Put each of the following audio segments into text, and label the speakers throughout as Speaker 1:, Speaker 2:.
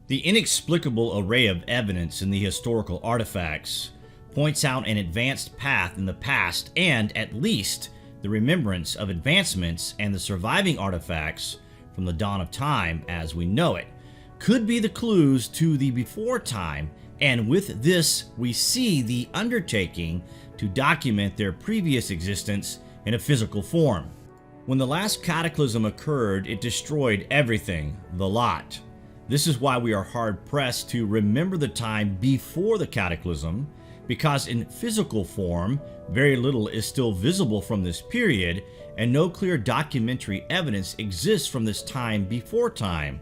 Speaker 1: The inexplicable array of evidence in the historical artifacts points out an advanced path in the past and, at least, the remembrance of advancements and the surviving artifacts from the dawn of time as we know it could be the clues to the before time, and with this we see the undertaking to document their previous existence in a physical form. When the last cataclysm occurred, it destroyed everything, the lot. This is why we are hard-pressed to remember the time before the cataclysm, because in physical form, very little is still visible from this period, and no clear documentary evidence exists from this time before time.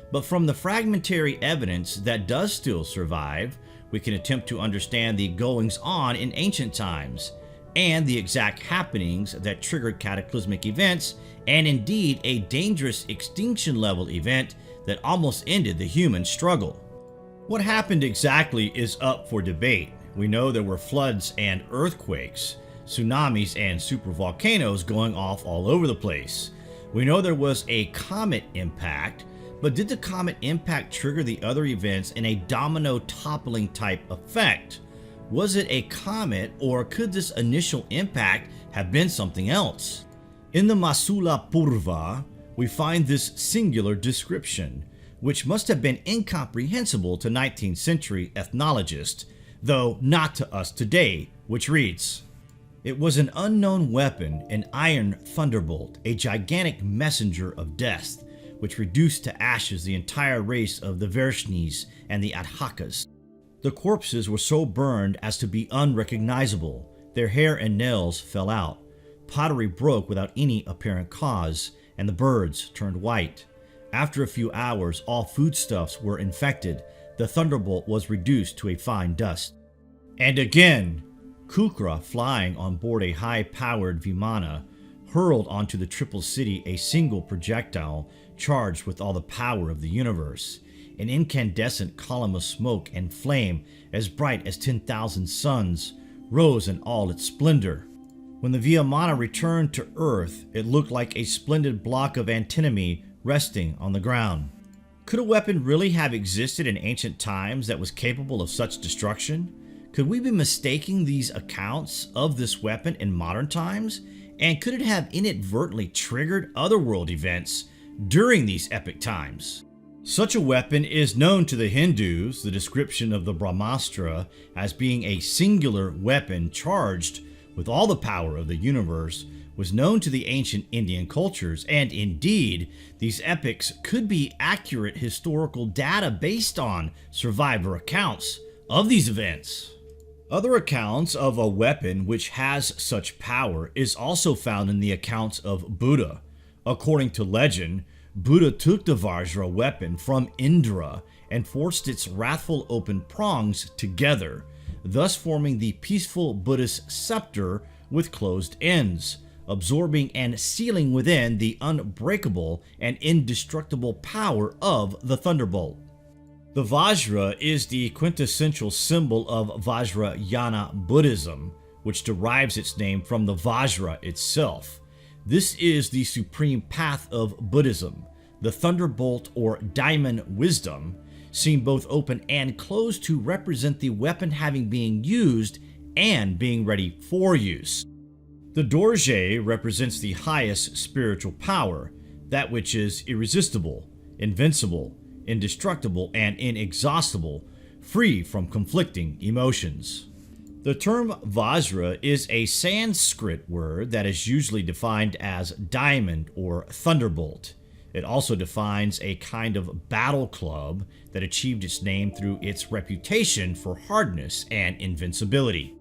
Speaker 1: But from the fragmentary evidence that does still survive, we can attempt to understand the goings-on in ancient times, and the exact happenings that triggered cataclysmic events, and indeed a dangerous extinction-level event that almost ended the human struggle. What happened exactly is up for debate. We know there were floods and earthquakes, tsunamis and supervolcanoes going off all over the place. We know there was a comet impact, but did the comet impact trigger the other events in a domino toppling type effect? Was it a comet, or could this initial impact have been something else? In the Masula Purva, we find this singular description, which must have been incomprehensible to 19th century ethnologists, though not to us today, which reads, "It was an unknown weapon, an iron thunderbolt, a gigantic messenger of death, which reduced to ashes the entire race of the Vershnis and the Adhakas. The corpses were so burned as to be unrecognizable. Their hair and nails fell out. Pottery broke without any apparent cause, and the birds turned white. After a few hours, all foodstuffs were infected. The thunderbolt was reduced to a fine dust." And again, Kukra, flying on board a high-powered Vimana, hurled onto the triple city a single projectile charged with all the power of the universe. An incandescent column of smoke and flame as bright as 10,000 suns rose in all its splendor. When the Vimana returned to Earth, it looked like a splendid block of antinomy resting on the ground. Could a weapon really have existed in ancient times that was capable of such destruction? Could we be mistaking these accounts of this weapon in modern times? And could it have inadvertently triggered otherworld events during these epic times? Such a weapon is known to the Hindus, the description of the Brahmastra as being a singular weapon charged with all the power of the universe was known to the ancient Indian cultures, and indeed, these epics could be accurate historical data based on survivor accounts of these events. Other accounts of a weapon which has such power is also found in the accounts of Buddha. According to legend, Buddha took the Vajra weapon from Indra and forced its wrathful open prongs together, thus forming the peaceful Buddhist scepter with closed ends, absorbing and sealing within the unbreakable and indestructible power of the thunderbolt. The Vajra is the quintessential symbol of Vajrayana Buddhism, which derives its name from the Vajra itself. This is the supreme path of Buddhism, the thunderbolt or diamond wisdom, seen both open and closed to represent the weapon having been used and being ready for use. The Dorje represents the highest spiritual power, that which is irresistible, invincible, indestructible, and inexhaustible, free from conflicting emotions. The term Vajra is a Sanskrit word that is usually defined as diamond or thunderbolt. It also defines a kind of battle club that achieved its name through its reputation for hardness and invincibility.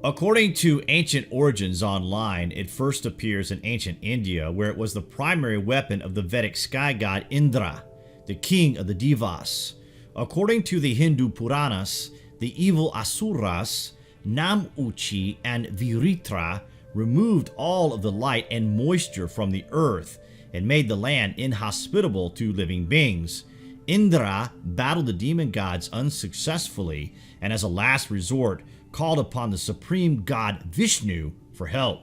Speaker 1: According to Ancient Origins Online, it first appears in ancient India, where it was the primary weapon of the Vedic sky god Indra, the king of the Devas. According to the Hindu Puranas, the evil Asuras, Namuchi and Viritra, removed all of the light and moisture from the earth and made the land inhospitable to living beings. Indra battled the demon gods unsuccessfully, and as a last resort, called upon the supreme god Vishnu for help.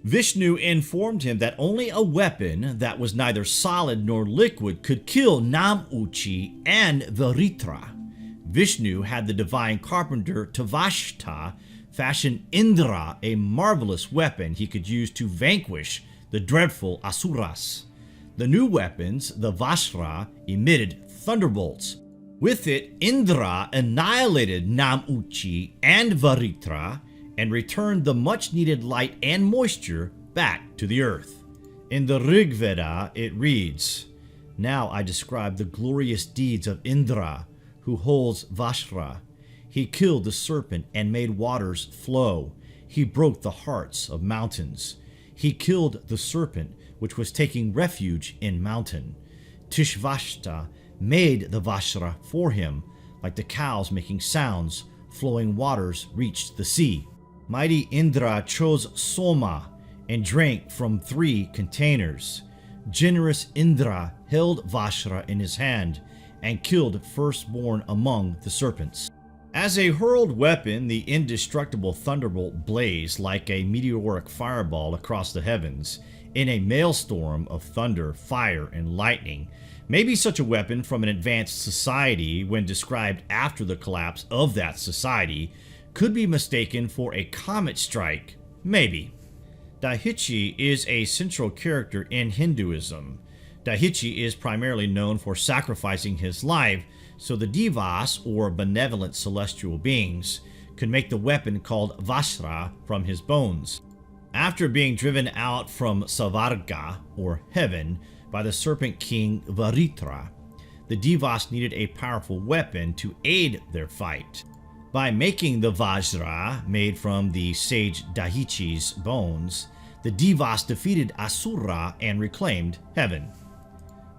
Speaker 1: Vishnu informed him that only a weapon that was neither solid nor liquid could kill Namuchi and Varitra. Vishnu had the divine carpenter Tavashta fashion Indra a marvelous weapon he could use to vanquish the dreadful Asuras. The new weapons, the Vajra, emitted thunderbolts. With it, Indra annihilated Namuchi and Varitra and returned the much-needed light and moisture back to the earth. In the Rig Veda, it reads, "Now I describe the glorious deeds of Indra, who holds Vajra. He killed the serpent and made waters flow. He broke the hearts of mountains. He killed the serpent, which was taking refuge in mountain. Tishvashta made the Vajra for him, like the cows making sounds. Flowing waters reached the sea. Mighty Indra chose Soma and drank from 3 containers. Generous Indra held Vajra in his hand and killed firstborn among the serpents." As a hurled weapon, the indestructible thunderbolt blazed like a meteoric fireball across the heavens in a maelstrom of thunder, fire, and lightning. Maybe such a weapon from an advanced society, when described after the collapse of that society, could be mistaken for a comet strike. Maybe. Daiichi is a central character in Hinduism. Daiichi is primarily known for sacrificing his life so the Devas, or benevolent celestial beings, could make the weapon called Vajra from his bones. After being driven out from Savarga, or heaven, by the serpent king Varitra, the Devas needed a powerful weapon to aid their fight. By making the Vajra, made from the sage Daiichi's bones, the Devas defeated Asura and reclaimed heaven.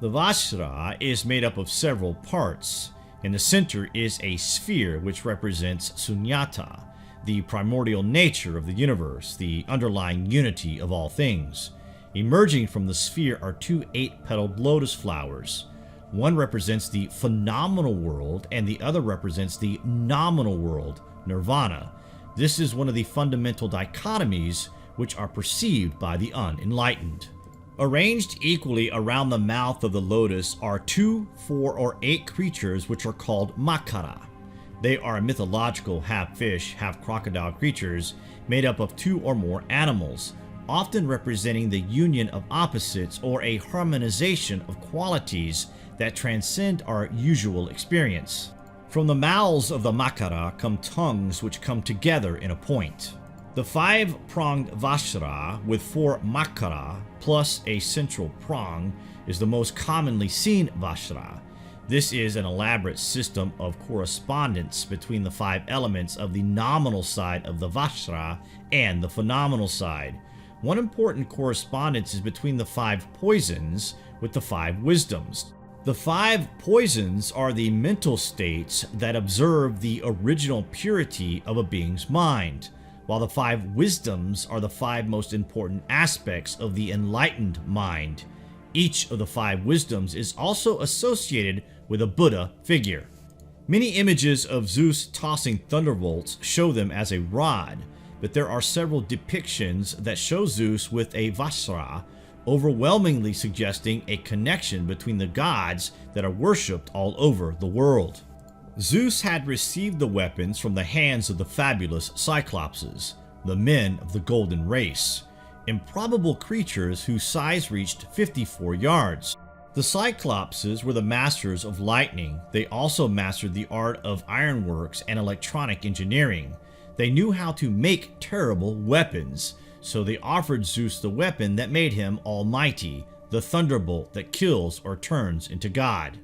Speaker 1: The Vajra is made up of several parts. In the center is a sphere which represents Sunyata, the primordial nature of the universe, the underlying unity of all things. Emerging from the sphere are 2 8-petaled lotus flowers. One represents the phenomenal world and the other represents the nominal world, nirvana. This is one of the fundamental dichotomies which are perceived by the unenlightened. Arranged equally around the mouth of the lotus are 2, 4, or 8 creatures which are called Makara. They are mythological half-fish, half-crocodile creatures made up of 2 or more animals, often representing the union of opposites or a harmonization of qualities that transcend our usual experience. From the mouths of the Makara come tongues which come together in a point. The 5-pronged Vajra with 4 Makara plus a central prong is the most commonly seen Vajra. This is an elaborate system of correspondence between the 5 elements of the nominal side of the Vajra and the phenomenal side. One important correspondence is between the 5 poisons with the 5 wisdoms. The 5 poisons are the mental states that observe the original purity of a being's mind, while the 5 wisdoms are the 5 most important aspects of the enlightened mind. Each of the 5 wisdoms is also associated with a Buddha figure. Many images of Zeus tossing thunderbolts show them as a rod, but there are several depictions that show Zeus with a Vajra, overwhelmingly suggesting a connection between the gods that are worshipped all over the world. Zeus had received the weapons from the hands of the fabulous Cyclopses, the men of the golden race, improbable creatures whose size reached 54 yards. The Cyclopses were the masters of lightning. They also mastered the art of ironworks and electronic engineering. They knew how to make terrible weapons, so they offered Zeus the weapon that made him almighty, the thunderbolt that kills or turns into God.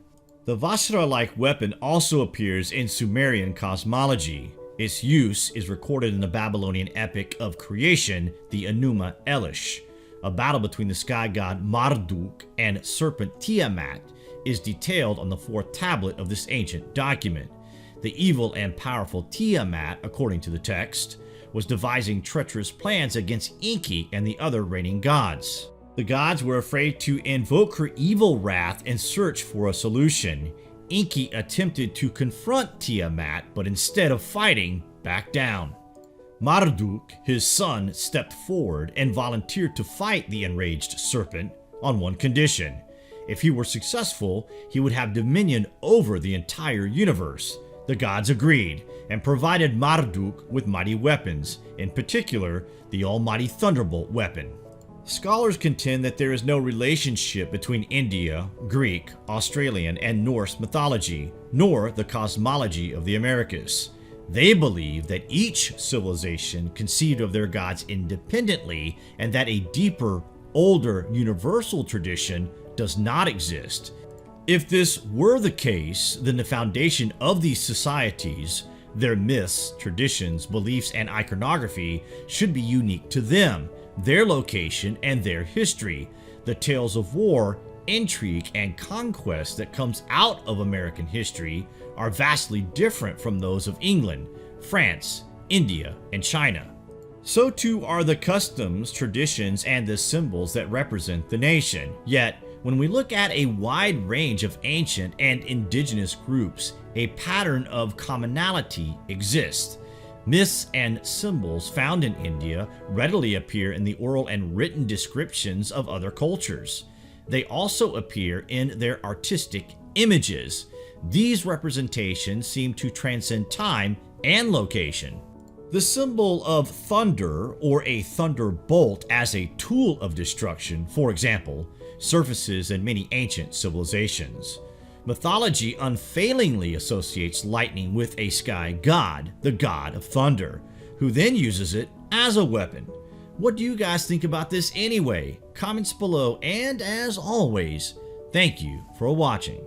Speaker 1: The Vajra-like weapon also appears in Sumerian cosmology. Its use is recorded in the Babylonian epic of creation, the Enuma Elish. A battle between the sky god Marduk and serpent Tiamat is detailed on the 4th tablet of this ancient document. The evil and powerful Tiamat, according to the text, was devising treacherous plans against Enki and the other reigning gods. The gods were afraid to invoke her evil wrath and search for a solution. Enki attempted to confront Tiamat, but instead of fighting, backed down. Marduk, his son, stepped forward and volunteered to fight the enraged serpent on one condition. If he were successful, he would have dominion over the entire universe. The gods agreed and provided Marduk with mighty weapons, in particular, the almighty thunderbolt weapon. Scholars contend that there is no relationship between India, Greek, Australian, and Norse mythology, nor the cosmology of the Americas. They believe that each civilization conceived of their gods independently and that a deeper, older, universal tradition does not exist. If this were the case, then the foundation of these societies, their myths, traditions, beliefs, and iconography should be unique to them, their location, and their history. The tales of war, intrigue, and conquest that comes out of American history are vastly different from those of England, France, India, and China. So too are the customs, traditions, and the symbols that represent the nation. Yet, when we look at a wide range of ancient and indigenous groups, a pattern of commonality exists. Myths and symbols found in India readily appear in the oral and written descriptions of other cultures. They also appear in their artistic images. These representations seem to transcend time and location. The symbol of thunder, or a thunderbolt as a tool of destruction, for example, surfaces in many ancient civilizations. Mythology unfailingly associates lightning with a sky god, the god of thunder, who then uses it as a weapon. What do you guys think about this anyway? Comments below, and as always, thank you for watching.